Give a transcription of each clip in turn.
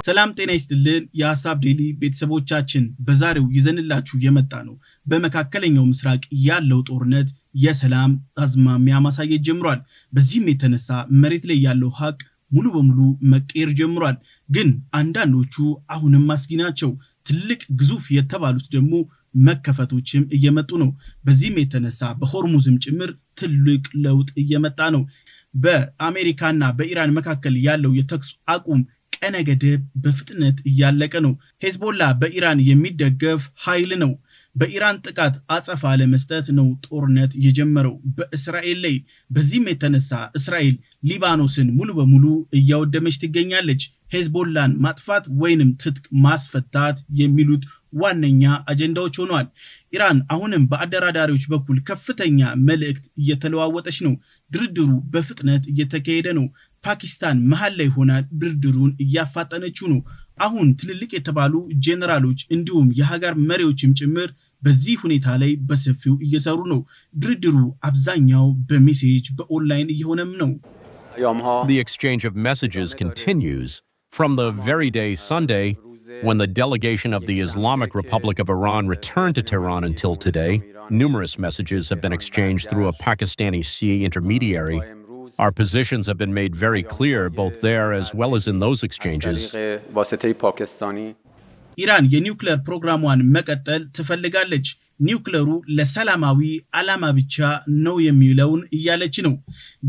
ሰላም ጤና ይስጥልን የሐሳብ ዴሊ ቤተሰቦቻችን በዛሬው ይዘንላችሁ የመጣ ነው በመካከለኛው ምስራቅ ያለው ጦርነት የሰላም አዝማሚያ ማሳየት ጀምሯል። በዚህም የተነሳ መሬት ላይ ያለው ሀቅ ሙሉ በሙሉ መቀየር ጀምሯል። ግን አንዳንዶቹ አሁንም አስጊ ናቸው። ትልቅ ግዙፍ የተባሉት ደግሞ መከፈቶችም እየመጡ ነው። በዚህም የተነሳ በሆርሙዝም ጭምር ትልቅ ለውጥ እየመጣ ነው። በአሜሪካና በኢራን መካከል ያለው የተኩስ አቁም ቀነ ገደብ በፍጥነት እያለቀ ነው። ሄዝቦላ በኢራን የሚደገፍ ኃይል ነው። በኢራን ጥቃት አጸፋ ለመስጠት ነው ጦርነት የጀመረው በእስራኤል ላይ። በዚህም የተነሳ እስራኤል ሊባኖስን ሙሉ በሙሉ እያወደመች ትገኛለች። ሄዝቦላን ማጥፋት ወይንም ትጥቅ ማስፈታት የሚሉት ዋነኛ አጀንዳዎች ሆነዋል። ኢራን አሁንም በአደራዳሪዎች በኩል ከፍተኛ መልእክት እየተለዋወጠች ነው። ድርድሩ በፍጥነት እየተካሄደ ነው። ፓኪስታን መሃል ላይ ሆና ድርድሩን እያፋጠነችው ነው። አሁን ትልልቅ የተባሉ ጄኔራሎች እንዲሁም የሀገር መሪዎችም ጭምር በዚህ ሁኔታ ላይ በሰፊው እየሰሩ ነው። ድርድሩ አብዛኛው በሜሴጅ በኦንላይን እየሆነም ነው። The exchange of messages continues from the very day Sunday when the delegation of the Islamic Republic of Iran returned to Tehran until today. Numerous messages have been exchanged through a Pakistani CIA intermediary. Our positions have been made very clear both there as well as in those exchanges. ኢራን የኒውክሌር ፕሮግራሟን መቀጠል ትፈልጋለች። ኒውክሌሩ ለሰላማዊ ዓላማ ብቻ ነው የሚለውን እያለች ነው።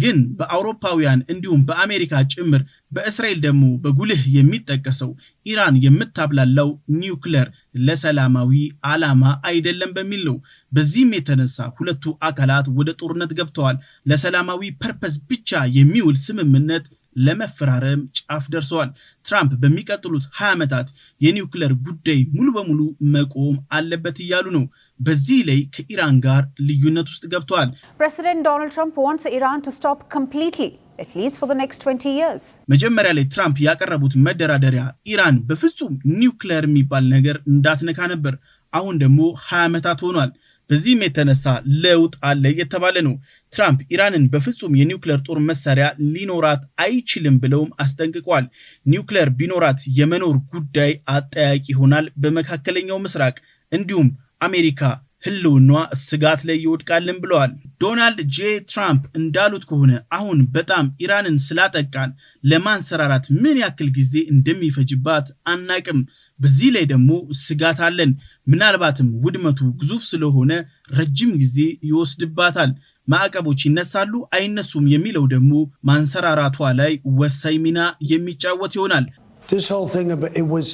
ግን በአውሮፓውያን እንዲሁም በአሜሪካ ጭምር በእስራኤል ደግሞ በጉልህ የሚጠቀሰው ኢራን የምታብላላው ኒውክሌር ለሰላማዊ ዓላማ አይደለም በሚል ነው። በዚህም የተነሳ ሁለቱ አካላት ወደ ጦርነት ገብተዋል። ለሰላማዊ ፐርፐስ ብቻ የሚውል ስምምነት ለመፈራረም ጫፍ ደርሰዋል። ትራምፕ በሚቀጥሉት 20 ዓመታት የኒውክሌር ጉዳይ ሙሉ በሙሉ መቆም አለበት እያሉ ነው። በዚህ ላይ ከኢራን ጋር ልዩነት ውስጥ ገብተዋል። President Donald Trump wants Iran to stop completely, at least for the next 20 years. መጀመሪያ ላይ ትራምፕ ያቀረቡት መደራደሪያ ኢራን በፍጹም ኒውክሌር የሚባል ነገር እንዳትነካ ነበር። አሁን ደግሞ 20 ዓመታት ሆኗል። በዚህም የተነሳ ለውጥ አለ የተባለ ነው። ትራምፕ ኢራንን በፍጹም የኒውክሌር ጦር መሳሪያ ሊኖራት አይችልም ብለውም አስጠንቅቋል። ኒውክሌር ቢኖራት የመኖር ጉዳይ አጠያቂ ይሆናል በመካከለኛው ምስራቅ፣ እንዲሁም አሜሪካ ህልውኗ ስጋት ላይ ይወድቃልን ብለዋል። ዶናልድ ጄ ትራምፕ እንዳሉት ከሆነ አሁን በጣም ኢራንን ስላጠቃን ለማንሰራራት ምን ያክል ጊዜ እንደሚፈጅባት አናቅም። በዚህ ላይ ደግሞ ስጋት አለን። ምናልባትም ውድመቱ ግዙፍ ስለሆነ ረጅም ጊዜ ይወስድባታል። ማዕቀቦች ይነሳሉ አይነሱም የሚለው ደግሞ ማንሰራራቷ ላይ ወሳኝ ሚና የሚጫወት ይሆናል። This whole thing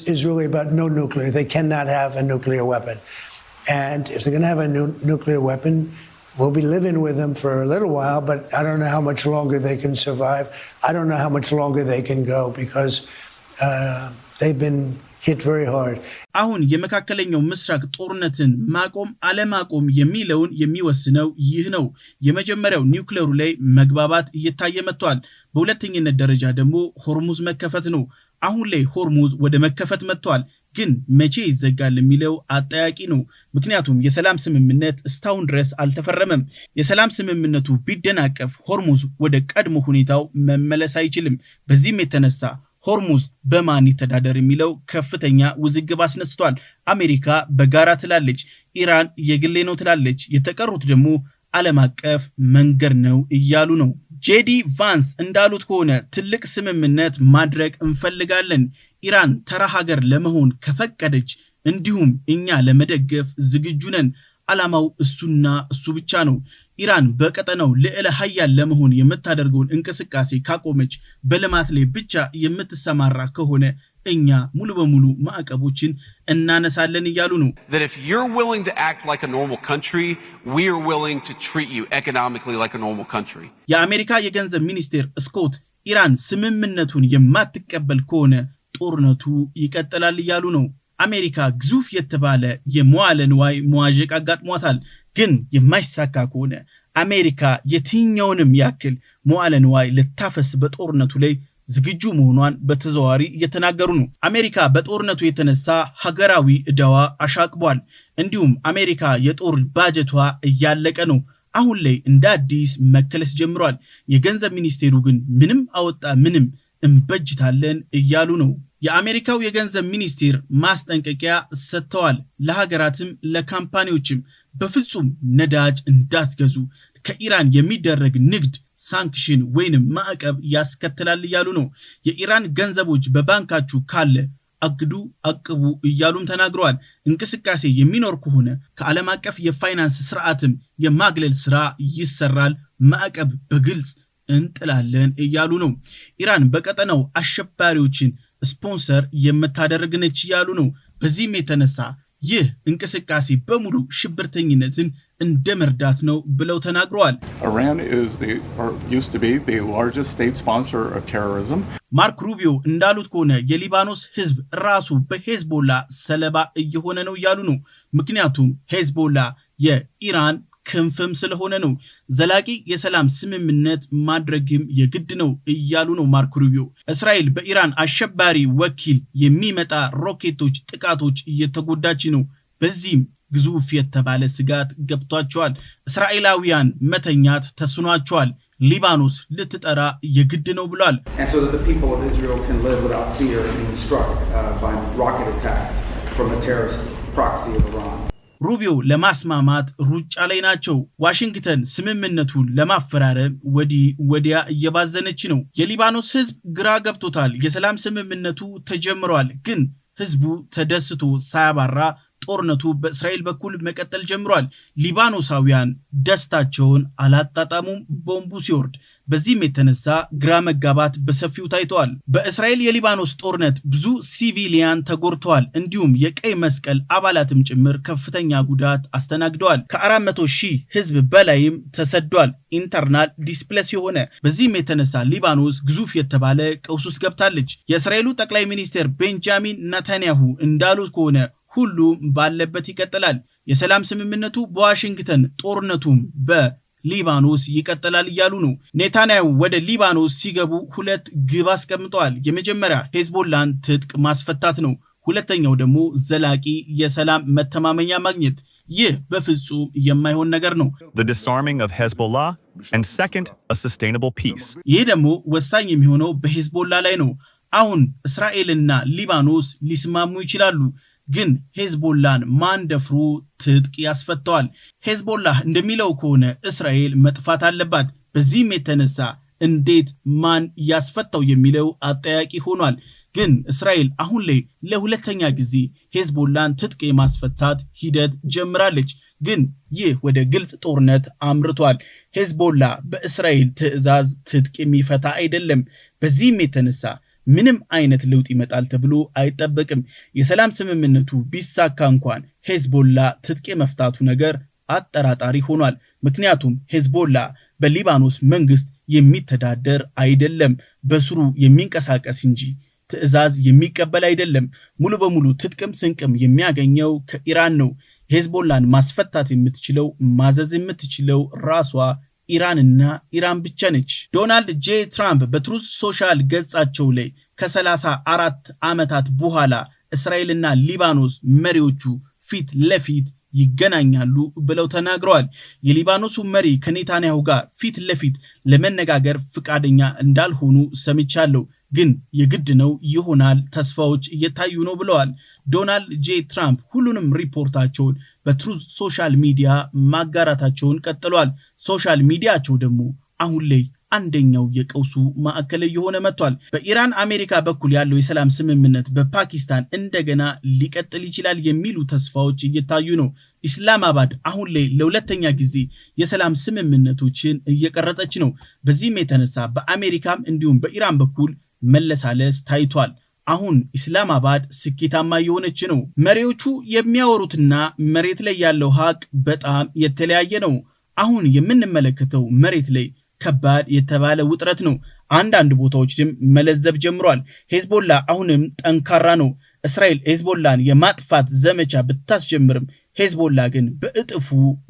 is really about no nuclear. They cannot have a nuclear weapon. And if they're going to have a nuclear weapon, we'll be living with them for a little while, but I don't know how much longer they can survive. I don't know how much longer they can go because they've been hit very hard. አሁን የመካከለኛው ምስራቅ ጦርነትን ማቆም አለማቆም የሚለውን የሚወስነው ይህ ነው። የመጀመሪያው ኒውክሌሩ ላይ መግባባት እየታየ መጥቷል። በሁለተኛነት ደረጃ ደግሞ ሆርሙዝ መከፈት ነው። አሁን ላይ ሆርሙዝ ወደ መከፈት መጥቷል። ግን መቼ ይዘጋል የሚለው አጠያቂ ነው። ምክንያቱም የሰላም ስምምነት እስካሁን ድረስ አልተፈረመም። የሰላም ስምምነቱ ቢደናቀፍ ሆርሙዝ ወደ ቀድሞ ሁኔታው መመለስ አይችልም። በዚህም የተነሳ ሆርሙዝ በማን ይተዳደር የሚለው ከፍተኛ ውዝግብ አስነስቷል። አሜሪካ በጋራ ትላለች፣ ኢራን የግሌ ነው ትላለች፣ የተቀሩት ደግሞ ዓለም አቀፍ መንገድ ነው እያሉ ነው። ጄዲ ቫንስ እንዳሉት ከሆነ ትልቅ ስምምነት ማድረግ እንፈልጋለን። ኢራን ተራ ሀገር ለመሆን ከፈቀደች እንዲሁም እኛ ለመደገፍ ዝግጁ ነን። ዓላማው እሱና እሱ ብቻ ነው። ኢራን በቀጠናው ልዕለ ኃያል ለመሆን የምታደርገውን እንቅስቃሴ ካቆመች፣ በልማት ላይ ብቻ የምትሰማራ ከሆነ እኛ ሙሉ በሙሉ ማዕቀቦችን እናነሳለን እያሉ ነው። That if you're willing to act like a normal country, we are willing to treat you economically like a normal country. የአሜሪካ የገንዘብ ሚኒስቴር ስኮት ኢራን ስምምነቱን የማትቀበል ከሆነ ጦርነቱ ይቀጥላል እያሉ ነው። አሜሪካ ግዙፍ የተባለ የመዋለ ንዋይ መዋዠቅ አጋጥሟታል። ግን የማይሳካ ከሆነ አሜሪካ የትኛውንም ያክል መዋለ ንዋይ ልታፈስ በጦርነቱ ላይ ዝግጁ መሆኗን በተዘዋዋሪ እየተናገሩ ነው። አሜሪካ በጦርነቱ የተነሳ ሀገራዊ ዕዳዋ አሻቅቧል። እንዲሁም አሜሪካ የጦር ባጀቷ እያለቀ ነው። አሁን ላይ እንደ አዲስ መከለስ ጀምሯል። የገንዘብ ሚኒስቴሩ ግን ምንም አወጣ ምንም እንበጅታለን እያሉ ነው። የአሜሪካው የገንዘብ ሚኒስቴር ማስጠንቀቂያ ሰጥተዋል። ለሀገራትም ለካምፓኒዎችም በፍጹም ነዳጅ እንዳትገዙ፣ ከኢራን የሚደረግ ንግድ ሳንክሽን ወይንም ማዕቀብ ያስከትላል እያሉ ነው። የኢራን ገንዘቦች በባንካችሁ ካለ አግዱ አቅቡ እያሉም ተናግረዋል። እንቅስቃሴ የሚኖር ከሆነ ከዓለም አቀፍ የፋይናንስ ስርዓትም የማግለል ስራ ይሰራል፣ ማዕቀብ በግልጽ እንጥላለን እያሉ ነው። ኢራን በቀጠናው አሸባሪዎችን ስፖንሰር የምታደርግ ነች እያሉ ነው። በዚህም የተነሳ ይህ እንቅስቃሴ በሙሉ ሽብርተኝነትን እንደ መርዳት ነው ብለው ተናግረዋል። Iran used to be the largest state sponsor of terrorism. ማርክ ሩቢዮ እንዳሉት ከሆነ የሊባኖስ ህዝብ ራሱ በሄዝቦላ ሰለባ እየሆነ ነው እያሉ ነው። ምክንያቱም ሄዝቦላ የኢራን ክንፍም ስለሆነ ነው። ዘላቂ የሰላም ስምምነት ማድረግም የግድ ነው እያሉ ነው ማርክ ሩቢዮ። እስራኤል በኢራን አሸባሪ ወኪል የሚመጣ ሮኬቶች ጥቃቶች እየተጎዳች ነው። በዚህም ግዙፍ የተባለ ስጋት ገብቷቸዋል። እስራኤላውያን መተኛት ተስኗቸዋል። ሊባኖስ ልትጠራ የግድ ነው ብሏል። And so that the people of Israel can live without fear of being struck by rocket attacks from a terrorist proxy of Iran. ሩቢዮ ለማስማማት ሩጫ ላይ ናቸው። ዋሽንግተን ስምምነቱን ለማፈራረም ወዲያ እየባዘነች ነው። የሊባኖስ ህዝብ ግራ ገብቶታል። የሰላም ስምምነቱ ተጀምሯል፣ ግን ህዝቡ ተደስቶ ሳያባራ ጦርነቱ በእስራኤል በኩል መቀጠል ጀምሯል። ሊባኖሳውያን ደስታቸውን አላጣጣሙም ቦምቡ ሲወርድ። በዚህም የተነሳ ግራ መጋባት በሰፊው ታይተዋል። በእስራኤል የሊባኖስ ጦርነት ብዙ ሲቪሊያን ተጎድተዋል። እንዲሁም የቀይ መስቀል አባላትም ጭምር ከፍተኛ ጉዳት አስተናግደዋል። ከ400,000 ህዝብ በላይም ተሰዷል። ኢንተርናል ዲስፕሌስ የሆነ በዚህም የተነሳ ሊባኖስ ግዙፍ የተባለ ቀውስ ውስጥ ገብታለች። የእስራኤሉ ጠቅላይ ሚኒስትር ቤንጃሚን ኔታንያሁ እንዳሉት ከሆነ ሁሉም ባለበት ይቀጥላል። የሰላም ስምምነቱ በዋሽንግተን ጦርነቱም በሊባኖስ ይቀጥላል እያሉ ነው። ኔታንያሁ ወደ ሊባኖስ ሲገቡ ሁለት ግብ አስቀምጠዋል። የመጀመሪያ ሄዝቦላን ትጥቅ ማስፈታት ነው። ሁለተኛው ደግሞ ዘላቂ የሰላም መተማመኛ ማግኘት። ይህ በፍጹም የማይሆን ነገር ነው። The disarming of Hezbollah and second a sustainable peace. ይህ ደግሞ ወሳኝ የሚሆነው በሄዝቦላ ላይ ነው። አሁን እስራኤልና ሊባኖስ ሊስማሙ ይችላሉ፣ ግን ሄዝቦላን ማን ደፍሮ ትጥቅ ያስፈተዋል? ሄዝቦላህ እንደሚለው ከሆነ እስራኤል መጥፋት አለባት። በዚህም የተነሳ እንዴት ማን ያስፈታው የሚለው አጠያቂ ሆኗል። ግን እስራኤል አሁን ላይ ለሁለተኛ ጊዜ ሄዝቦላን ትጥቅ የማስፈታት ሂደት ጀምራለች። ግን ይህ ወደ ግልጽ ጦርነት አምርቷል። ሄዝቦላ በእስራኤል ትዕዛዝ ትጥቅ የሚፈታ አይደለም። በዚህም የተነሳ ምንም አይነት ለውጥ ይመጣል ተብሎ አይጠበቅም። የሰላም ስምምነቱ ቢሳካ እንኳን ሄዝቦላ ትጥቅ የመፍታቱ ነገር አጠራጣሪ ሆኗል። ምክንያቱም ሄዝቦላ በሊባኖስ መንግስት የሚተዳደር አይደለም፣ በስሩ የሚንቀሳቀስ እንጂ ትዕዛዝ የሚቀበል አይደለም። ሙሉ በሙሉ ትጥቅም ስንቅም የሚያገኘው ከኢራን ነው። ሄዝቦላን ማስፈታት የምትችለው ማዘዝ የምትችለው ራሷ ኢራንና ኢራን ብቻ ነች። ዶናልድ ጄ ትራምፕ በትሩዝ ሶሻል ገጻቸው ላይ ከ34 ዓመታት በኋላ እስራኤልና ሊባኖስ መሪዎቹ ፊት ለፊት ይገናኛሉ ብለው ተናግረዋል። የሊባኖሱ መሪ ከኔታንያሁ ጋር ፊት ለፊት ለመነጋገር ፍቃደኛ እንዳልሆኑ ሰምቻለሁ፣ ግን የግድ ነው ይሆናል፣ ተስፋዎች እየታዩ ነው ብለዋል። ዶናልድ ጄ ትራምፕ ሁሉንም ሪፖርታቸውን በትሩዝ ሶሻል ሚዲያ ማጋራታቸውን ቀጥለዋል። ሶሻል ሚዲያቸው ደግሞ አሁን ላይ አንደኛው የቀውሱ ማዕከል እየሆነ መጥቷል። በኢራን አሜሪካ በኩል ያለው የሰላም ስምምነት በፓኪስታን እንደገና ሊቀጥል ይችላል የሚሉ ተስፋዎች እየታዩ ነው። ኢስላማባድ አሁን ላይ ለሁለተኛ ጊዜ የሰላም ስምምነቶችን እየቀረጸች ነው። በዚህም የተነሳ በአሜሪካም እንዲሁም በኢራን በኩል መለሳለስ ታይቷል። አሁን ኢስላማባድ ስኬታማ የሆነች ነው። መሪዎቹ የሚያወሩትና መሬት ላይ ያለው ሀቅ በጣም የተለያየ ነው። አሁን የምንመለከተው መሬት ላይ ከባድ የተባለ ውጥረት ነው። አንዳንድ ቦታዎችም መለዘብ ጀምሯል። ሄዝቦላ አሁንም ጠንካራ ነው። እስራኤል ሄዝቦላን የማጥፋት ዘመቻ ብታስጀምርም ሄዝቦላ ግን በእጥፉ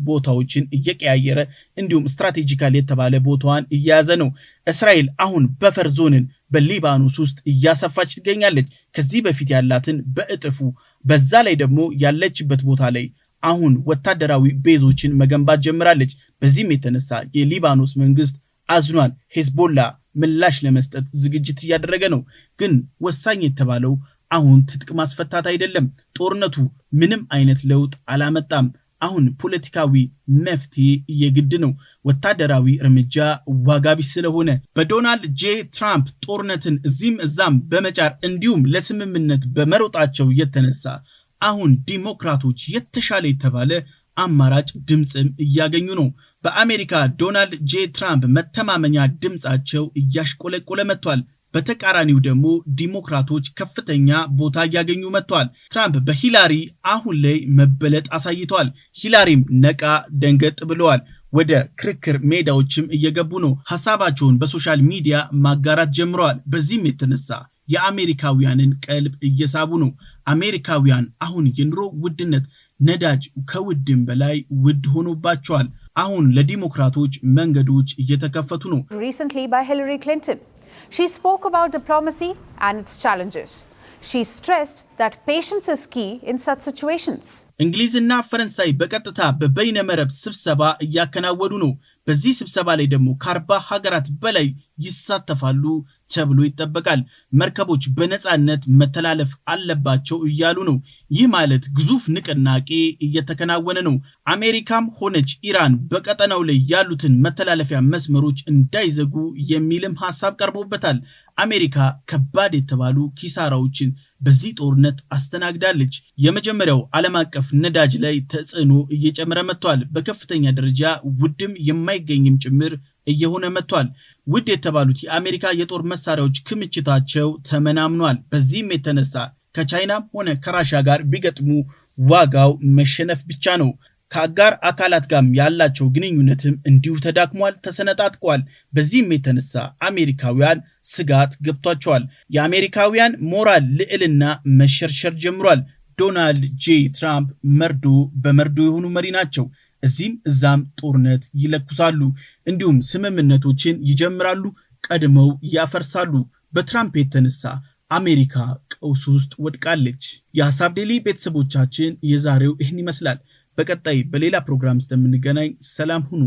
ቦታዎችን እየቀያየረ እንዲሁም ስትራቴጂካል የተባለ ቦታዋን እየያዘ ነው። እስራኤል አሁን በፈር ዞንን በሊባኖስ ውስጥ እያሰፋች ትገኛለች። ከዚህ በፊት ያላትን በእጥፉ፣ በዛ ላይ ደግሞ ያለችበት ቦታ ላይ አሁን ወታደራዊ ቤዞችን መገንባት ጀምራለች። በዚህም የተነሳ የሊባኖስ መንግስት አዝኗል። ሄዝቦላ ምላሽ ለመስጠት ዝግጅት እያደረገ ነው። ግን ወሳኝ የተባለው አሁን ትጥቅ ማስፈታት አይደለም። ጦርነቱ ምንም አይነት ለውጥ አላመጣም። አሁን ፖለቲካዊ መፍትሄ የግድ ነው። ወታደራዊ እርምጃ ዋጋ ቢስ ስለሆነ በዶናልድ ጄ ትራምፕ ጦርነትን እዚህም እዛም በመጫር እንዲሁም ለስምምነት በመሮጣቸው የተነሳ አሁን ዲሞክራቶች የተሻለ የተባለ አማራጭ ድምጽም እያገኙ ነው። በአሜሪካ ዶናልድ ጄ ትራምፕ መተማመኛ ድምጻቸው እያሽቆለቆለ መጥቷል። በተቃራኒው ደግሞ ዲሞክራቶች ከፍተኛ ቦታ እያገኙ መጥቷል። ትራምፕ በሂላሪ አሁን ላይ መበለጥ አሳይቷል። ሂላሪም ነቃ ደንገጥ ብለዋል። ወደ ክርክር ሜዳዎችም እየገቡ ነው። ሐሳባቸውን በሶሻል ሚዲያ ማጋራት ጀምረዋል። በዚህም የተነሳ የአሜሪካውያንን ቀልብ እየሳቡ ነው። አሜሪካውያን አሁን የኑሮ ውድነት ነዳጅ ከውድም በላይ ውድ ሆኖባቸዋል። አሁን ለዲሞክራቶች መንገዶች እየተከፈቱ ነው። Recently by Hillary Clinton. She spoke about diplomacy and its challenges. She stressed that patience is key in such situations. እንግሊዝና ፈረንሳይ በቀጥታ በበይነመረብ ስብሰባ እያከናወኑ ነው። በዚህ ስብሰባ ላይ ደግሞ ከ40 ሀገራት በላይ ይሳተፋሉ ተብሎ ይጠበቃል። መርከቦች በነፃነት መተላለፍ አለባቸው እያሉ ነው። ይህ ማለት ግዙፍ ንቅናቄ እየተከናወነ ነው። አሜሪካም ሆነች ኢራን በቀጠናው ላይ ያሉትን መተላለፊያ መስመሮች እንዳይዘጉ የሚልም ሐሳብ ቀርቦበታል። አሜሪካ ከባድ የተባሉ ኪሳራዎችን በዚህ ጦርነት አስተናግዳለች። የመጀመሪያው ዓለም አቀፍ ነዳጅ ላይ ተጽዕኖ እየጨመረ መጥቷል። በከፍተኛ ደረጃ ውድም የማይገኝም ጭምር እየሆነ መጥቷል። ውድ የተባሉት የአሜሪካ የጦር መሳሪያዎች ክምችታቸው ተመናምኗል። በዚህም የተነሳ ከቻይናም ሆነ ከራሻ ጋር ቢገጥሙ ዋጋው መሸነፍ ብቻ ነው። ከአጋር አካላት ጋር ያላቸው ግንኙነትም እንዲሁ ተዳክሟል፣ ተሰነጣጥቋል። በዚህም የተነሳ አሜሪካውያን ስጋት ገብቷቸዋል። የአሜሪካውያን ሞራል ልዕልና መሸርሸር ጀምሯል። ዶናልድ ጄ ትራምፕ መርዶ በመርዶ የሆኑ መሪ ናቸው። እዚህም እዛም ጦርነት ይለኩሳሉ፣ እንዲሁም ስምምነቶችን ይጀምራሉ፣ ቀድመው ያፈርሳሉ። በትራምፕ የተነሳ አሜሪካ ቀውስ ውስጥ ወድቃለች። የሐሳብ ዴሊ ቤተሰቦቻችን የዛሬው ይህን ይመስላል። በቀጣይ በሌላ ፕሮግራም እስከምንገናኝ ሰላም ሁኑ።